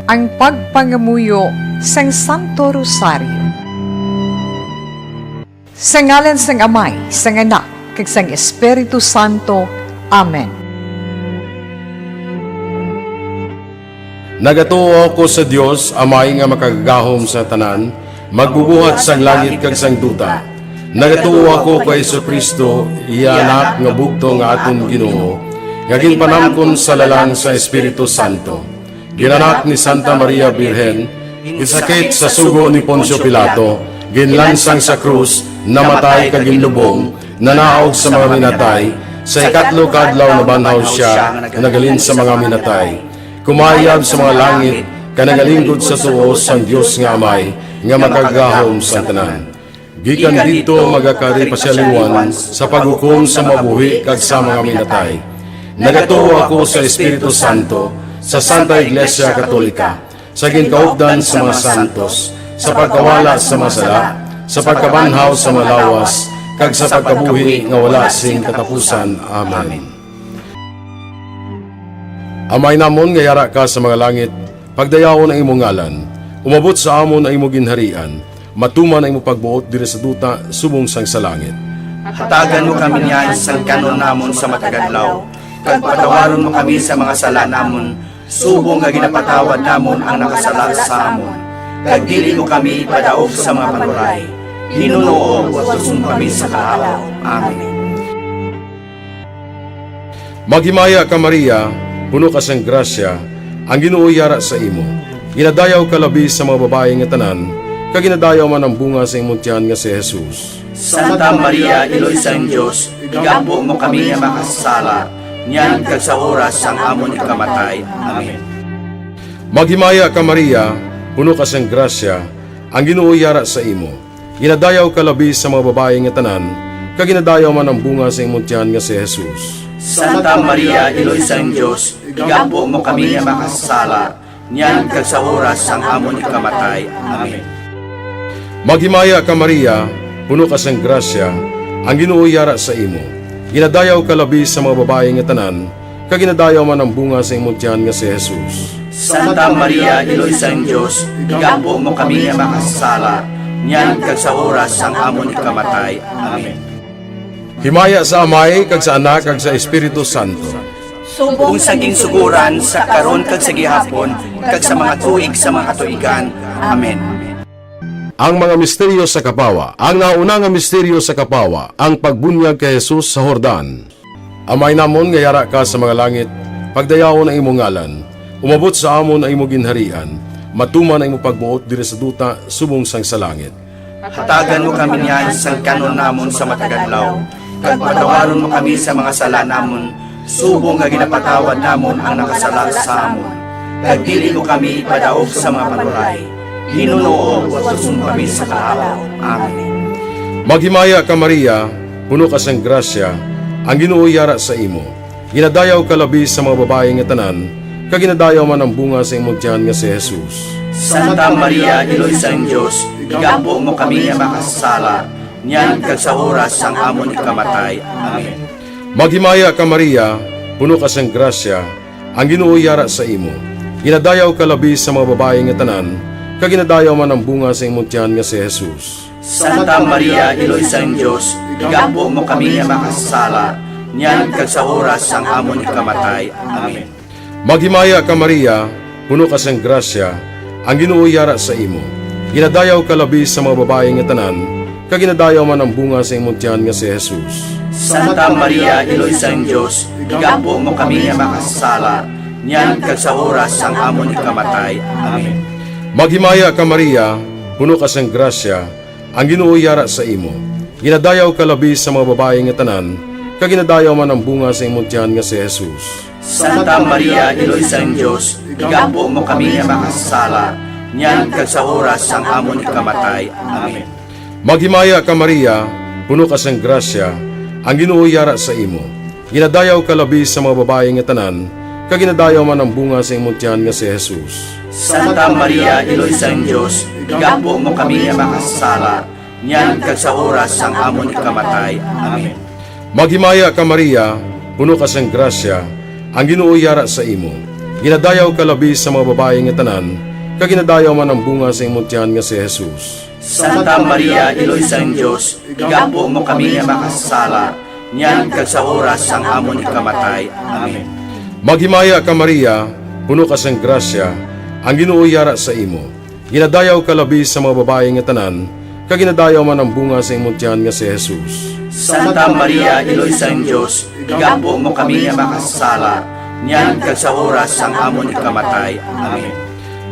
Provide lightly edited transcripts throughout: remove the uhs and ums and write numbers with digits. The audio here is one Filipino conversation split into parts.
ang pagpangamuyo sang Santo Rosario. Sa ngalan sang Amay, sang Anak, kag sang Espiritu Santo. Amen. Nagatuo ako sa Dios, Amay nga makagagahom sa tanan, magbubuhat sang langit kag sang duta. Nagatuo ako kay Jesucristo, iya anak nga bugto nga aton Ginoo, nga ginpanamkon sa lalang sa Espiritu Santo. Ginanak ni Santa Maria Birhen, isakit sa sugo ni Poncio Pilato, ginlansang sa krus, namatay kag ginlubong, nanaog sa mga minatay, sa ikatlo kadlaw na banhaw siya, nagalin sa mga minatay. Kumayab sa mga langit, kanagalingkod sa tuos sang Dios nga Amay, nga makagahom sa tanan. Gikan dito magakari pasyaliwan sa paghukom sa mabuhi kag sa mga minatay. Nagatuo ako sa Espiritu Santo, sa Santa Iglesia Katolika, sa ginkaugdan sa mga santos, sa pagkawala sa masala, sa pagkabanhaw sa malawas, kag sa pagkabuhi nga wala sing katapusan. Amen. Amay namon nga yara ka sa mga langit, pagdayawon ang imong ngalan, umabot sa amon ang imong ginharian, matuman ang imong pagbuot diri sa duta subong sang sa langit. Hatagan mo kami niyan sa kanon namon sa matagadlaw, kag patawaron mo kami sa mga sala namon, subong nga ginapatawad namon ang nakasala sa amon. Kag dili mo kami ipadaog sa mga panuray, hinunoo at tusong kami sa kaalaw. Amen. Maghimaya ka Maria, puno ka sang grasya, ang Ginoo yara sa imo. Ginadayaw ka labi sa mga babae nga tanan, kag ginadayaw man ang bunga sa imong tiyan nga si Jesus. Santa Maria, Iloy sang Diyos, igampo mo kami nga makasala, niyan kag sa oras sang amon ikamatay. Amen. Maghimaya ka Maria, puno ka sang grasya, ang Ginoo yara sa imo. Ginadayaw ka labi sa mga babae nga tanan, kag ginadayaw man ang bunga sa imong tiyan nga si Jesus. Santa Maria, Iloy sang Diyos, igampo mo kami nga makasala, niyan kag sa oras sang amon ikamatay. Amen. Maghimaya ka Maria, puno ka sang grasya, ang Ginoo yara sa imo. Ginadayaw ka labi sa mga babae nga tanan, kag ginadayaw man ang bunga sa imong tiyan nga si Jesus. Santa Maria, Iloy sang Diyos, igampo mo kami nga makasala, niyan kag sa oras sang amon ikamatay. Amen. Himaya sa Amay, kag sa Anak, kag sa Espiritu Santo. Kung saging suguran sa karon kag sa gihapon, kag sa mga tuig sa mga katuigan. Amen. Ang mga misteryo sa Kapawa. Ang nauna nga misteryo sa Kapawa, ang pagbunyag kay Jesus sa Jordan. Amay namon nga yara ka sa mga langit, pagdayawon ang imong ngalan, umabot sa amon ang imong ginharian, matuman ang imong pagbuot diri sa duta subong sang sa langit. Hatagan mo kami niyan sa kanon namon sa matagadlaw, kag patawaron mo kami sa mga sala namon, subong nga ginapatawad namon ang nakasala sa amon. Kag dili mo kami ipadaog sa mga panuray, hinunoo at tusong kami sa kaalaw. Amen. Maghimaya ka Maria, puno ka sang grasya, ang Ginoo yara sa imo. Ginadayaw ka labi sa mga babae nga tanan, kag ginadayaw man ang bunga sa imong tiyan nga si Jesus. Santa Maria, Iloy sang Diyos, igampo mo kami nga makasala, niyan kag sa oras sang amon ikamatay. Amen. Maghimaya ka Maria, puno ka sang grasya, ang Ginoo yara sa imo. Ginadayaw ka labi sa mga babae nga tanan, kag ginadayaw man ang bunga sa imong tiyan nga si Jesus. Santa Maria, Iloy sang Diyos, igampo mo kami nga makasala, niyan kag sa oras sang amon ikamatay. Amen. Maghimaya ka Maria, puno ka sang grasya, ang Ginoo yara sa imo. Ginadayaw ka labi sa mga babae nga tanan, kag ginadayaw man ang bunga sa imong tiyan nga si Jesus. Santa Maria, Iloy sang Diyos, igampo mo kami nga makasala, niyan kag sa oras sang amon ikamatay. Amen. Maghimaya ka Maria, puno ka sang grasya, ang Ginoo yara sa imo. Ginadayaw ka labi sa mga babae nga tanan, kag ginadayaw man ang bunga sa imong tiyan nga si Jesus. Santa Maria, Iloy sang Diyos, igampo mo kami nga makasala, niyan kag sa oras sang amon ikamatay. Amen. Maghimaya ka Maria, puno ka sang grasya, ang Ginoo yara sa imo. Ginadayaw ka labi sa mga babae nga tanan, kag ginadayaw man ang bunga sa imong tiyan nga si Jesus. Santa Maria, Iloy sang Diyos, igampo mo kami nga makasala, niyan kag sa oras sang amon ikamatay. Amen. Maghimaya ka Maria, puno ka sang grasya, ang Ginoo yara sa imo. Ginadayaw ka labi sa mga babae nga tanan, kag ginadayaw man ang bunga sa imong tiyan nga si Jesus. Santa Maria, Iloy sang Dios, igampo mo kami nga makasala, niyan kag sa oras sang amon ikamatay. Amen. Maghimaya ka Maria, puno ka sang grasya, ang Ginoo yara sa imo. Ginadayaw ka labi sa mga babae nga tanan, kag ginadayaw man ang bunga sa imong tiyan nga si Jesus. Santa Maria, Iloy sang Dios, igampo mo kami nga makasala, niyan kag sa oras sang amon ikamatay. Amen.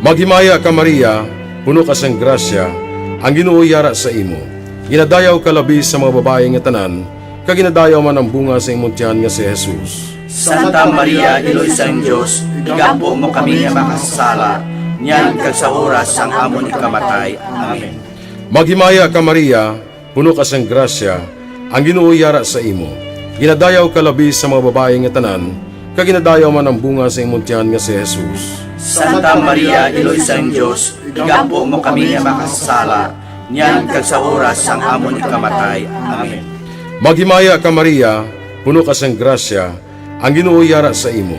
Maghimaya ka Maria, puno ka sang grasya, ang Ginoo yara sa imo. Ginadayaw ka labi sa mga babae nga tanan, kag ginadayaw man ang bunga sa imong tiyan nga si Jesus. Santa Maria, Iloy sang Dios, igampo mo kami nga makasala, niyan kag sa oras sang amon ikamatay. Amen. Maghimaya ka Maria, puno ka sang grasya, ang Ginoo yara sa imo. Ginadayaw ka labi sa mga babae nga tanan, kag ginadayaw man ang bunga sa imong tiyan nga si Jesus. Santa Maria, Iloy sang Dios, igampo mo kami nga makasala, niyan kag sa oras sang amon ikamatay. Amen. Maghimaya ka Maria, puno ka sang grasya, ang Ginoo yara sa imo.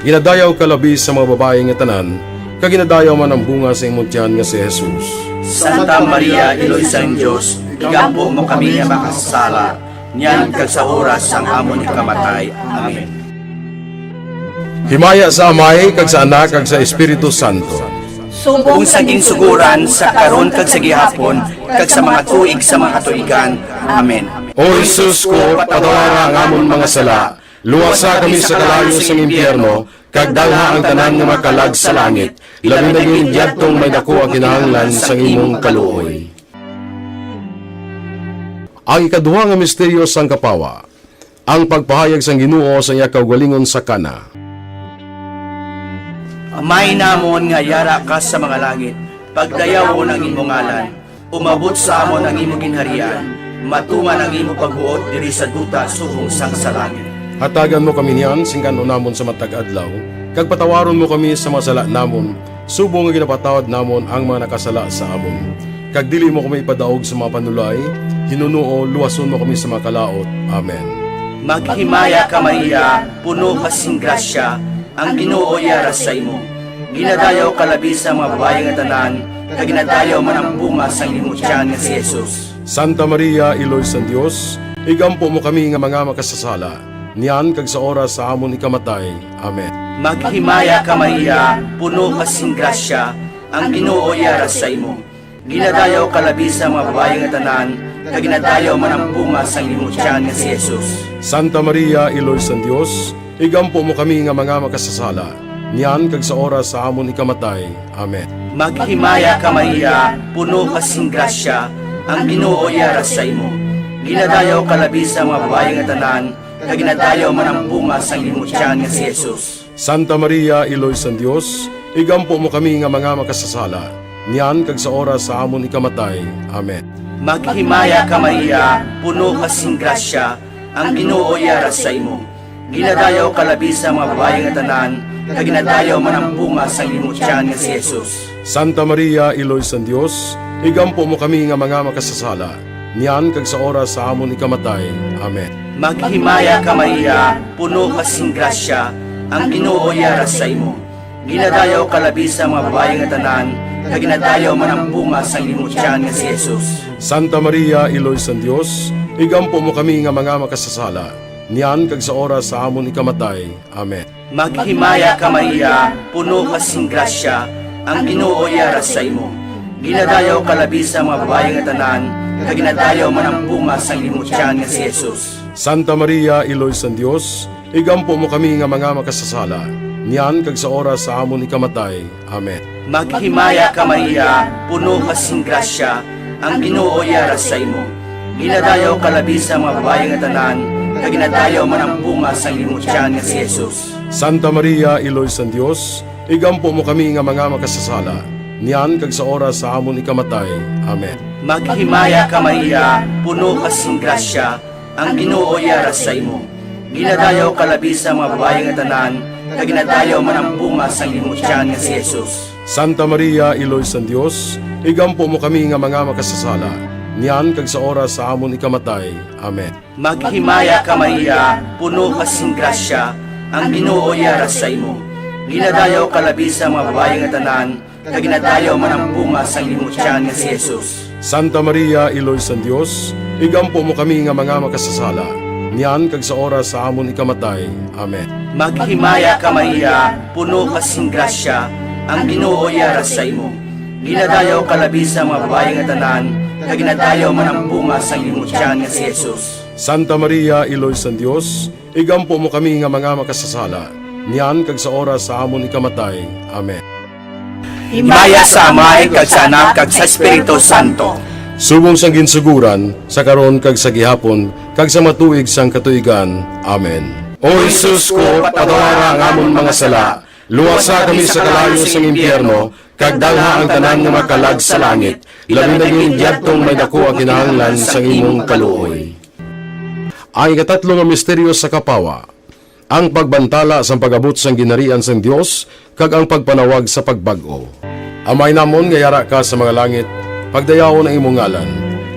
Ginadayaw ka labi sa mga babae nga tanan, kag ginadayaw man ang bunga sa imong tiyan nga si Jesus. Santa Maria, Iloy sang Dios, igampo mo kami nga makasala, niyan kag sa oras sang amon ikamatay. Amen. Himaya sa Amay, kag sa Anak, kag sa Espiritu Santo. Kung saging suguran sa karon kag sa gihapon, kag sa mga tuig sa mga katuigan. Amen. O Jesus ko, patawara ang amon mga sala, luwasa kami sa kalayo sa impyerno, kag dalha ang tanan nga makalag sa langit, labi na yung diyadtong may dako ang kinahanglan sa imong kaluoy. Ang ikaduha nga misteryo sang kapawa, ang pagpahayag sang Ginoo sa iya kaugalingon sa kana. Amay namon nga yara ka sa mga langit, pagdayaw mo ng imong ngalan, umabot sa amon ang imong ginharian, matuman ang imong pagbuot diri sa duta subong sang sa langit. Hatagan mo kami niyan, singkano namon sa matag adlaw, kag patawaron mo kami sa mga sala namon, subong nga ginapatawad namon ang mga nakasala sa amon. Kag dili mo kami ipadaog sa mga panulay, hinuno luwason mo kami sa mga kalaot. Amen. Maghimaya ka Maria, puno ka sing grasya, ang Ginoo yara sa imo. Ginadayaw ka labi sa mga babae nga tanan, kag ginadayaw man ang bunga sang imong tiyan nga si Jesus. Santa Maria, Iloy sa Dios, igampo mo kami nga mga makasasala, niyan kag sa oras sa amon ikamatay. Amen. Maghimaya ka Maria, puno ka sing grasya, ang Ginoo yara sa imo. Ginadayaw ka labi sa mga babae nga tanan, kag ginadayaw man ang bunga sang imong tiyan nga si Jesus. Santa Maria, Iloy sa Dios, igampo mo kami nga mga makasasala, niyan kag sa oras sa amon ikamatay. Amen. Maghimaya ka Maria, puno ka sing grasya, ang Ginoo yara sa imo. Ginadayaw ka labi sa mga babae nga tanan, kag ginadayaw man ang bunga sang imong tiyan nga si Jesus. Santa Maria, Iloy sa Dios, igampo mo kami nga mga makasasala, niyan kag sa oras sa amon ikamatay. Amen. Maghimaya ka Maria, puno ka sing grasya, ang Ginoo yara sa imo. Ginadayaw ka labi sa mga babae nga tanan, kag ginadayaw man ang bunga sang imong tiyan nga si Jesus. Santa Maria, Iloy sa Dios, igampo mo kami nga mga makasasala, niyan kag sa oras sa amon ikamatay. Amen. Maghimaya ka Maria, puno ka sing grasya, ang Ginoo yara sa imo. Ginadayaw ka labi sa mga babae nga tanan, kag ginadayaw man ang bunga sang imong tiyan nga si Jesus. Santa Maria, Iloy sa Dios, igampo mo kami nga mga makasasala, niyan kag sa oras sa amon ikamatay. Amen. Maghimaya ka Maria, puno ka sing grasya, ang Ginoo yara sa imo. Ginadayaw ka labi sa mga babae nga tanan, kag ginadayaw man ang bunga sang imong tiyan nga si Jesus. Santa Maria, Iloy sa Dios, igampo mo kami nga mga makasasala, niyan kag sa oras sa amon ikamatay. Amen. Maghimaya ka Maria, puno ka sing grasya, ang Ginoo yara sa imo. Ginadayaw ka labi sa mga babae nga tanan, kag ginadayaw man ang bunga sang imong tiyan nga si Jesus. Santa Maria, Iloy sa Dios, igampo mo kami nga mga makasasala, niyan kag sa oras sa amon ikamatay. Amen. Maghimaya ka Maria, puno ka sing grasya, ang Ginoo yara sa imo. Ginadayaw ka labi sa mga babae nga tanan, kag ginadayaw man ang bunga sang imong tiyan nga si Jesus. Santa Maria, Iloy sa Dios, igampo mo kami nga mga makasasala, niyan kag sa oras sa amon ikamatay. Amen. Maghimaya ka Maria, puno ka sing grasya, ang Ginoo yara sa imo. Ginadayaw kalabi sa mga babae nga tanan, kag ginadayaw man ang bunga sa imong tiyan nga si Jesus. Santa Maria, Iloy san Dios, igampo mo kami nga mga makasasala, niyan kag sa oras sa amon ikamatay. Amen. Maghimaya ka Maria, puno ka sing grasya, ang Ginoo yara sa imo. Ginadayaw kalabi sa mga babae nga tanan, kag ginadayaw man ang bunga sa imong tiyan nga si Jesus. Santa Maria, Iloy san Dios, igampo mo kami nga mga makasasala, niyan kag sa oras sa amon ikamatay. Amen. Himaya sa Amay, kag sa Anak, kag sa Espiritu Santo. Subong sang ginsuguran, sa karon kag sa gihapon, kag sa matuig sang katuigan. Amen. O Jesus ko, patawara ang amon mga sala, luwasa kami sa kalayo sang impyerno, kag dalha ang tanan nga makalag sa langit, labi na yung diyadtong may dako ang kinahanglan sang imong kaluoy. Ang ikatatlo nga misteryo sa kapawa, ang pagbantala sa pagabot sang ginarian sang Dios kag ang pagpanawag sa pagbag-o. Amay namon nga yara ka sa mga langit, pagdayawon ang imong ngalan,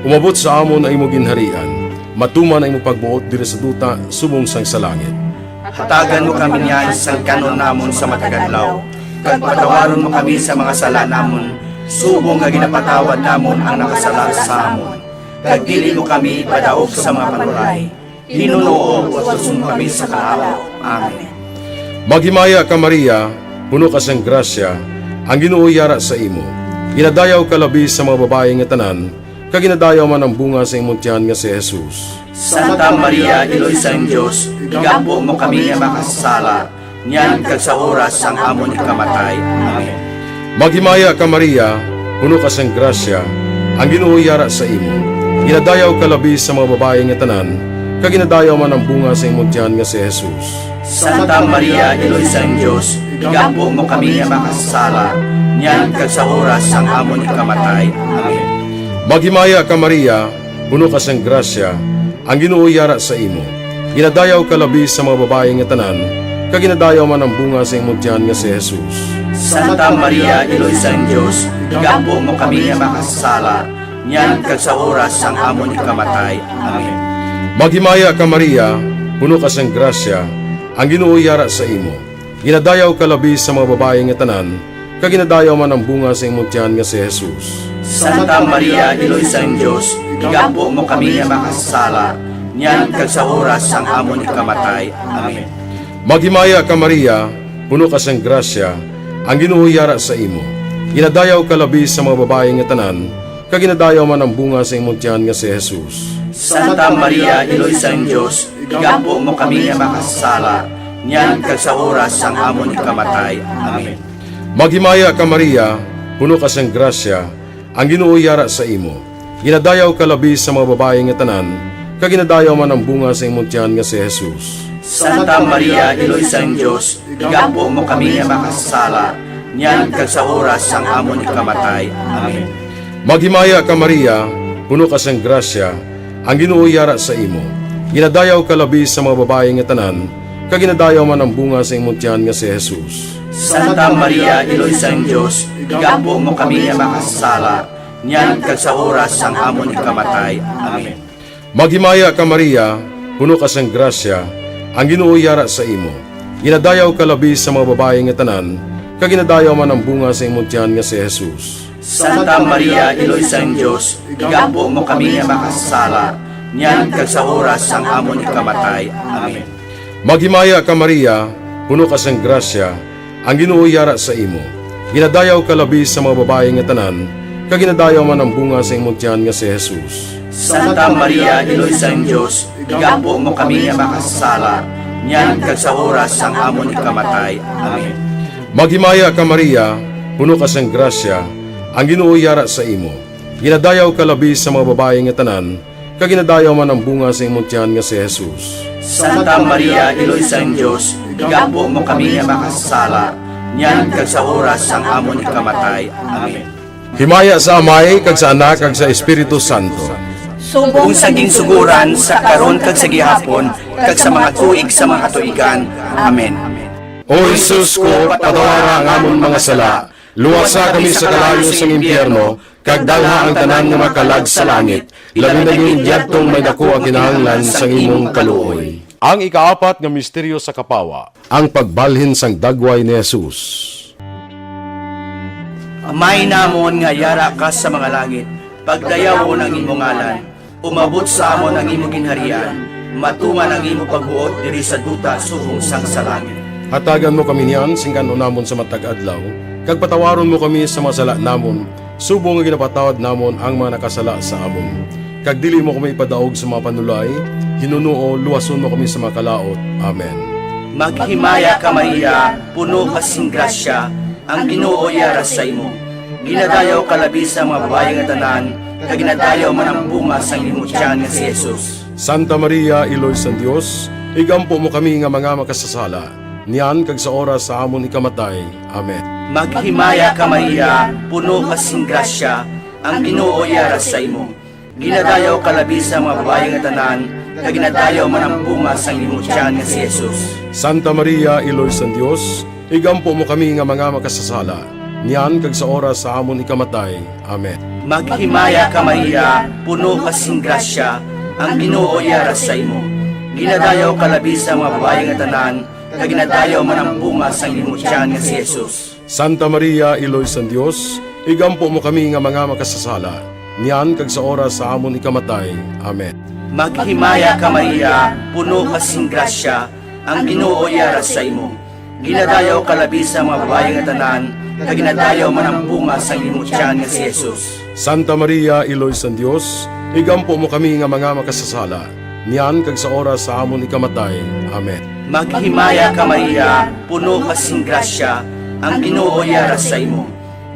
umabot sa amon ang imong ginharian, matuman ang imong pagbuot diri sa duta subong sang sa langit. Hatagan mo kami niyan sa kanon namon sa matagadlaw, kag patawaron mo kami sa mga sala namon, subong nga ginapatawad namon ang nakasala sa amon. Kag dili mo kami padaog sa mga panuray, hinunoo at tusong kami sa kalaw. Amen. Maghimaya ka Maria, puno ka sang grasya, ang Ginoo yara sa imo. Ginadayaw ka labi sa mga babae nga tanan, kag ginadayaw man ang bunga sa imong tiyan nga si Jesus. Santa Maria, Iloy sang Diyos, igampo mo kami nga makasala, niyan kag sa oras sang amon ikamatay. Amen. Maghimaya ka Maria, puno ka sang grasya, ang Ginoo yara sa imo. Ginadayaw ka labi sa mga babae nga tanan, kag ginadayaw man ang bunga sa imong tiyan nga si Jesus. Santa Maria, Iloy sang Diyos, igampo mo kami nga makasala, niyan kag sa oras sang amon ikamatay. Amen. Maghimaya ka Maria, puno ka sang grasya, ang Ginoo yara sa imo. Ginadayaw ka labi sa mga babae nga tanan, kag ginadayaw man ang bunga sa imong tiyan nga si Jesus. Santa Maria, Iloy sang Diyos, igampo mo kami nga makasala, niyan kag sa oras sang amon ikamatay. Amen. Maghimaya ka Maria, puno ka sang grasya, ang Ginoo yara sa imo. Ginadayaw ka labi sa mga babae nga tanan, kag ginadayaw man ang bunga sa imong tiyan nga si Jesus. Santa Maria, Iloy sang Diyos, igampo mo kami nga makasala, niyan kag sa oras sang amon ikamatay. Amen. Maghimaya ka Maria, puno ka sang grasya, ang Ginoo yara sa imo. Ginadayaw ka labi sa mga babae nga tanan, kag ginadayaw man ang bunga sa imong tiyan nga si Jesus. Santa Maria, Iloy sang Diyos, igampo mo kami nga makasala, niyan kag sa oras sang amon ikamatay. Amen. Maghimaya ka Maria, puno ka sang grasya, ang Ginoo yara sa imo. Ginadayaw ka labi sa mga babae nga tanan, kag ginadayaw man ang bunga sa imong tiyan nga si Jesus. Santa Maria, Iloy sang Diyos, igampo mo kami nga makasala, niyan kag sa oras sang amon ikamatay. Amen. Maghimaya ka Maria, puno ka sang grasya, ang Ginoo yara sa imo. Ginadayaw ka labi sa mga babae nga tanan, kag ginadayaw man ang bunga sa imong tiyan nga si Jesus. Santa Maria, Iloy sang Diyos, igampo mo kami nga makasala, niyan kag sa oras sang amon ikamatay. Amen. Maghimaya ka Maria, puno ka sang grasya, ang Ginoo yara sa imo. Ginadayaw ka labi sa mga babae nga tanan, kag ginadayaw man ang bunga sa imong tiyan nga si Jesus. Santa Maria, Iloy sang Diyos, igampo mo kami nga makasala, niyan kag sa oras sang amon ikamatay. Amen. Maghimaya ka Maria, puno ka sang grasya, ang Ginoo yara sa imo. Ginadayaw ka labi sa mga babae nga tanan, kag ginadayaw man ang bunga sa imong tiyan nga si Jesus. Santa Maria, Iloy sang Diyos, igampo mo kami nga makasala, niyan kag sa oras sang amon ikamatay. Amen. Maghimaya ka Maria, puno ka sang grasya, ang Ginoo yara sa imo. Ginadayaw ka labi sa mga babae nga tanan, kag ginadayaw man ang bunga sa imong tiyan nga si Jesus. Santa Maria, Iloy sang Diyos, igampo mo kami nga makasala, niyan kag sa oras sang amon ikamatay. Amen. Himaya sa Amay, kag sa Anak, kag sa Espiritu Santo. Kung saging suguran sa karon kag sa gihapon, kag sa mga tuig sa mga katuigan. Amen. O Jesus ko, patawara ang amon mga sala, luwasa kami sa kalayo sa impyerno, kag dalha ang tanan nga makalag sa langit, labi na yung diyadtong may dako ang kinahanglan sa imong kaluoy. Ang ikaapat nga misteryo sa kapawa, ang pagbalhin sang dagway ni Jesus. Amay namon nga yara ka sa mga langit, pagdayaw mo ng imong ngalan, umabot sa amon ang imong ginharian, matuman ang imong pagbuot diri sa duta subong sang sa langit. Hatagan mo kami niyan, singkano namon sa matag adlaw, kag patawaron mo kami sa masala namon, subong nga ginapatawad namon ang mga nakasala sa amon. Kag dili mo kami ipadaog sa mga panulay, hinunuo, luwason mo kami sa mga kalaot. Amen. Maghimaya ka Maria, puno ka sing grasya, ang Ginoo yara sa imo. Ginadayaw ka labi sa mga babae nga tanan, kag ginadayaw man ang bunga sang imong tiyan nga si Jesus. Santa Maria, Iloy sa Dios, igampo mo kami nga mga makasasala, niyan kag sa oras sa amon ikamatay. Amen. Maghimaya ka Maria, puno ka sing grasya, ang Ginoo yara sa imo. Ginadayaw ka labi sa mga babae nga tanan, kag ginadayaw man ang bunga sang imong tiyan nga si Jesus. Santa Maria, Iloy sa Dios, igampo mo kami nga mga makasasala, niyan kag sa oras sa amon ikamatay. Amen. Maghimaya ka Maria, puno ka sing grasya, ang Ginoo yara sa imo. Ginadayaw ka labi sa mga babae nga tanan, kag ginadayaw man ang bunga sang imong tiyan nga si Jesus. Santa Maria, Iloy sa Dios, igampo mo kami nga mga makasasala, niyan kag sa oras sa amon ikamatay. Amen. Maghimaya ka Maria, puno ka sing grasya, ang Ginoo yara sa imo. Ginadayaw ka labi sa mga babae nga tanan, kag ginadayaw man ang bunga sang imong tiyan nga si Jesus. Santa Maria, Iloy sa Dios, igampo mo kami nga mga makasasala, niyan kag sa oras sa amon ikamatay. Amen. Maghimaya ka Maria, puno ka sing grasya, ang Ginoo yara sa imo.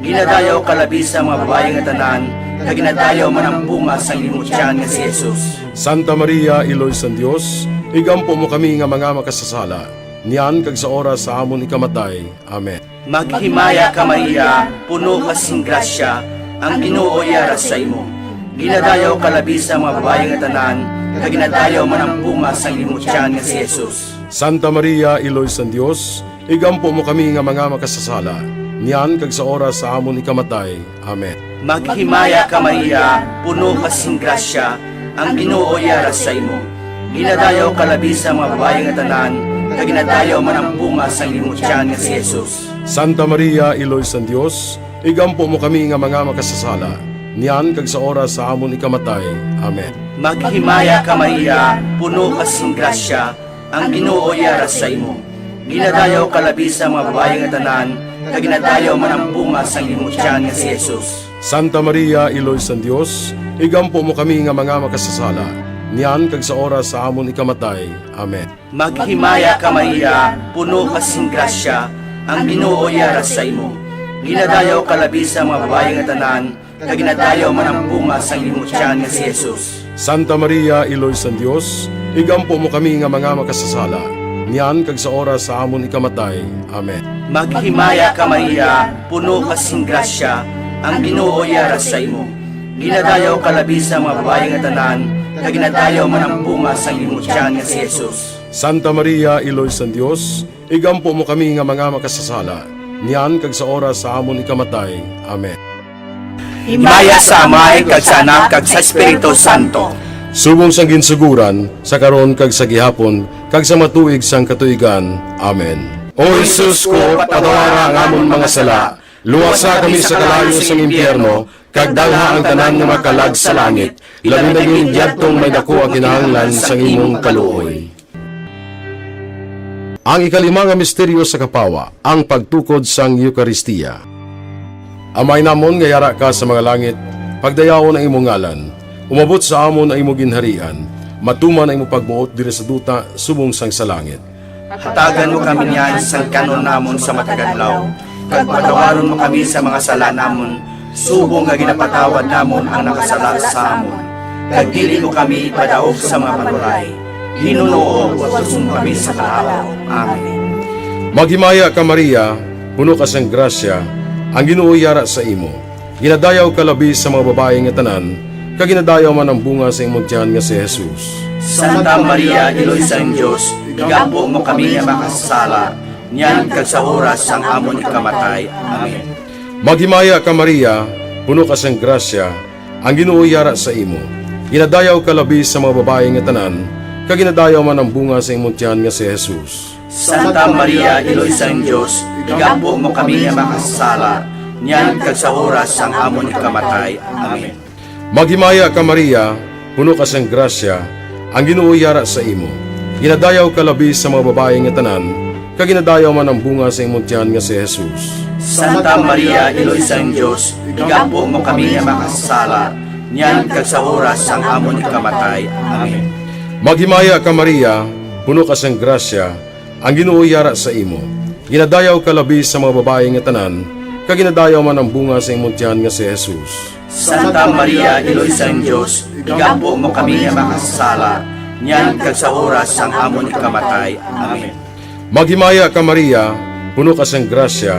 Ginadayaw ka labi sa mga babae nga tanan, kag ginadayaw man ang bunga sang imong tiyan nga si Jesus. Santa Maria, Iloy sa Dios, igampo mo kami nga mga makasasala, niyan kag sa oras sa amon ikamatay. Amen. Maghimaya ka Maria, puno ka sing grasya, ang Ginoo yara sa imo. Ginadayaw ka labi sa mga babae nga tanan, kag ginadayaw man ang bunga sang imong tiyan nga si Jesus. Santa Maria, Iloy sa Dios, igampo mo kami nga mga makasasala, niyan kag sa oras sa amon ikamatay. Amen. Maghimaya ka Maria, puno ka sing grasya, ang Ginoo yara sa imo. Ginadayaw ka labi sa mga babae nga tanan, kag ginadayaw man ang bunga sang imong tiyan nga si Jesus. Santa Maria, Iloy sa Dios, igampo mo kami nga mga makasasala, niyan kag sa oras sa amon ikamatay. Amen. Maghimaya ka Maria, puno ka sing grasya, ang Ginoo yara sa imo. Ginadayaw ka labi sa mga babae nga tanan, kag ginadayaw man ang bunga sang imong tiyan nga si Jesus. Santa Maria, Iloy sa Dios, igampo mo kami nga mga makasasala, niyan kag sa oras sa amon ikamatay. Amen. Maghimaya ka Maria, puno ka sing grasya, ang Ginoo yara sa imo. Ginadayaw ka labi sa mga babae nga tanan, kag ginadayaw man ang bunga sang imong tiyan nga si Jesus. Santa Maria, Iloy sa Dios, igampo mo kami nga mga makasasala, niyan kag sa oras sa amon ikamatay. Amen. Maghimaya ka Maria, puno ka sing grasya, ang Ginoo yara sa imo. Ginadayaw ka labi sa mga babae nga tanan, kag ginadayaw man ang bunga sang imong tiyan nga si Jesus. Santa Maria, Iloy sa Dios, igampo mo kami nga mga makasasala, niyan kag sa oras sa amon ikamatay. Amen. Himaya sa Amay, kag sa Anak, kag sa Espiritu Santo. Subong sang ginsuguran, sa karon kag sa gihapon, kag sa matuig sang katuigan. Amen. O Jesus ko, patawara ang amon mga sala, luwasa kami sa kalayo sang impyerno, kag dalha ang tanan nga makalag sa langit, labi na yung idyadtong may dako ang kinahanglan sang imong kaluoy. Ang ikalima nga misteryo sa kapawa, ang pagtukod sang Eukaristiya. Amay namon nga yara ka sa mga langit, pagdayawon ang imong ngalan, umabot sa amon ang imong ginharian, matuman ang imong pagbuot diri sa duta subong sang sa langit. Hatagan mo kami niyan sang kanon namon sa matagadlaw, kag patawaron mo kami sa mga sala namon, subong nga ginapatawad namon ang nakasala sa amon. Kag dili mo kami ipadaog sa mga panulay, hinunuo wasun kami sa kalaw. Amen. Maghimaya ka Maria, puno ka sang grasya, ang Ginoo yara sa imo. Ginadayaw ka labi sa mga babae nga tanan, kag ginadayaw man ang bunga sa imong tiyan nga si Jesus. Santa Maria, Iloy sa Diyos, igampo mo kami nga makasala, niyan kag sa oras sang amon ikamatay. Amen. Maghimaya ka Maria, puno ka sang grasya, ang Ginoo yara sa imo. Ginadayaw ka labi sa mga babae nga tanan, kaginadayaw man ang bunga sa imong tiyan nga si Jesus. Santa Maria, Iloy sang Dios, igampo mo kami nga makasala, niyan kag sa oras sang amon ikamatay. Amen. Maghimaya ka Maria, puno ka sang grasya, ang Ginoo yara sa imo. Ginadayaw ka labi sa mga babae nga tanan, kaginadayaw man ang bunga sa imong tiyan nga si Jesus. Santa Maria, Iloy sang Dios, igampo mo kami nga makasala, niyan kag sa oras sang amon ikamatay. Amen. Maghimaya ka Maria, puno ka sang grasya, ang Ginoo yara sa imo. Ginadayaw ka labi sa mga babae nga tanan, kaginadayaw man ang bunga sa imong tiyan nga si Jesus. Santa Maria, Iloy sang Dios, igampo mo kami nga makasala, niyan kag sa oras sang amon ikamatay. Amen. Maghimaya ka Maria, puno ka sang grasya,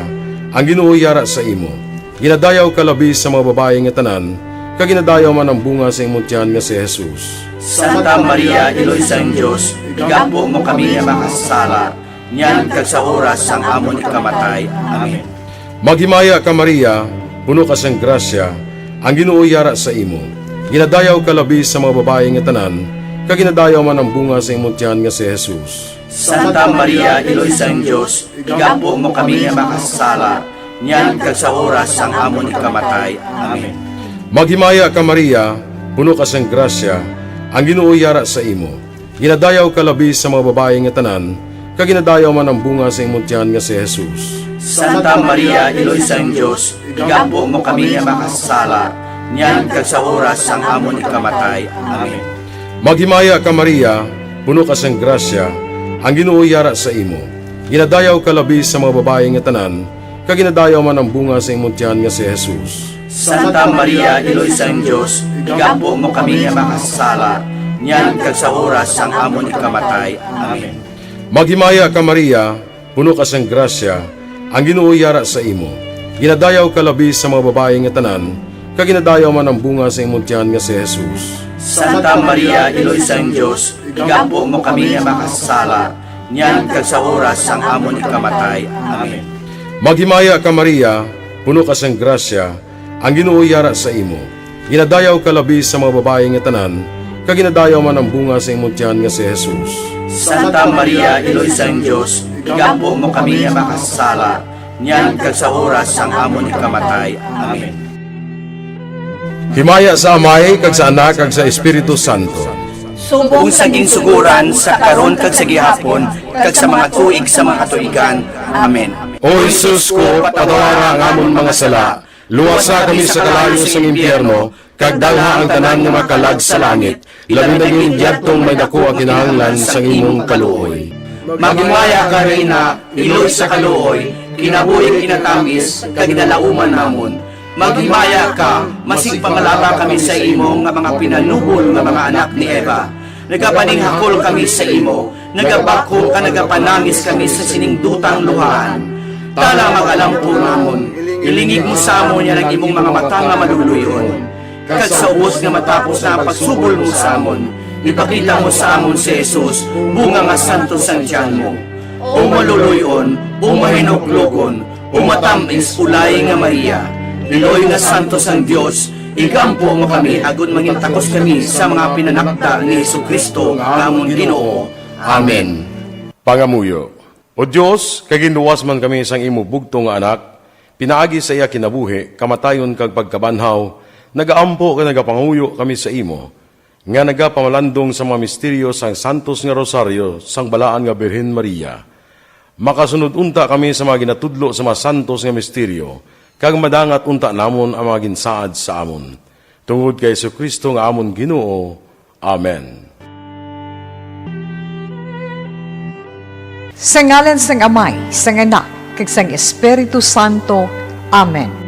ang Ginoo yara sa imo. Ginadayaw ka labi sa mga babae nga tanan, kaginadayaw man ang bunga sa imong tiyan nga si Jesus. Santa Maria, Iloy sang Dios, igampo mo kami nga makasala, niyan kag sa oras sang amon ikamatay. Amen. Maghimaya ka Maria, puno ka sang grasya, ang Ginoo yara sa imo. Ginadayaw ka labi sa mga babae nga tanan, kaginadayaw man ang bunga sa imong tiyan nga si Jesus. Santa Maria, Iloy sang Dios, igampo mo kami nga makasala, niyan kag sa oras sang amon ikamatay. Amen. Maghimaya ka Maria, puno ka sang grasya, ang Ginoo yara sa imo. Ginadayaw ka labi sa mga babae nga tanan, kaginadayaw man ang bunga sa imong tiyan nga si Jesus. Santa Maria, Iloy sang Dios, igampo mo kami nga makasala, niyan kag sa oras sang amon ikamatay. Amen. Maghimaya ka Maria, puno ka sang grasya, ang Ginoo yara sa imo. Ginadayaw ka labi sa mga babae nga tanan, kaginadayaw man ang bunga sa imong tiyan nga si Jesus. Santa Maria, Iloy sang Dios, igampo mo kami nga makasala, niyan kag sa oras sang amon ikamatay. Amen. Maghimaya ka Maria, puno ka sang grasya, ang Ginoo yara sa imo. Ginadayaw ka labi sa mga babae nga tanan, kaginadayaw man ang bunga sa imong tiyan nga si Jesus. Santa Maria, Iloy sang Dios, igampo mo kami nga makasala, niyan kag sa oras sang amon ikamatay. Amen. Maghimaya ka Maria, puno ka sang grasya, ang Ginoo yara sa imo. Ginadayaw ka labi sa mga babae nga tanan, kaginadayaw man ang bunga sa imong tiyan nga si Jesus. Santa Maria, Iloy sang Dios, igampo mo kami nga makasala, niyan kag sa oras sang amon ikamatay. Amen. Himaya sa Amay, kag sa Anak, kag sa Espiritu Santo. Kung saging suguran sa karon kag sa gihapon kag sa mga tuig sa mga tuigan. Amen. O Jesus ko, patawara ang amon mga sala, luwasa kami sa kalayo sa impyerno, kag dalha ang tanan nga makalag sa langit, labi na yung diyadtong may dako ang kinahanglan sa imong kaluoy. Magimaya ka Reyna, iloy sa kaluoy, kinabuhi kinatamis, kag ginalauman namon. Maghimaya ka, masig pangalaba kami sa imo nga mga pinanubol nga mga anak ni Eva. Nagapaninghakol kami sa imo, nagabako ka nagapanangis kami sa siningdutang luhaan. Tala magalampo namon, ilingig mo sa amon yan ang imong mga mata nga maluluyon. Kag sa ubos nga matapos na ang pagsubol mo sa amon, ipakita mo sa amon si Jesus, bunga nga santo sang tiyan mo. O maluluyon, o mahinuklogon, o matamis ulay nga Maria. Iloy nga santo sang Dios, igampo mo kami agon mangintakos kami sa mga pinanakda ni Jesucristo nga amon Ginoo. Amen. Pangamuyo. O Diyos, kaginluwas man kami sang imo bugto nga anak, pinaagi sa iya kinabuhi, kamatayon kag pagkabanhaw, nagaampo ka nagapanguyo kami sa imo, nga nagapamalandong sa mga misteryo sang santos nga rosaryo, sang balaan nga Birhen Maria. Makasunod unta kami sa mga ginatudlo sa mga santos nga misteryo, kag madangat unta namon ang mga ginsaad sa amon. Tungod kay Jesucristo nga amon Ginoo. Amen. Sa ngalan sang Amay, sang Anak, kag sang Espiritu Santo. Amen.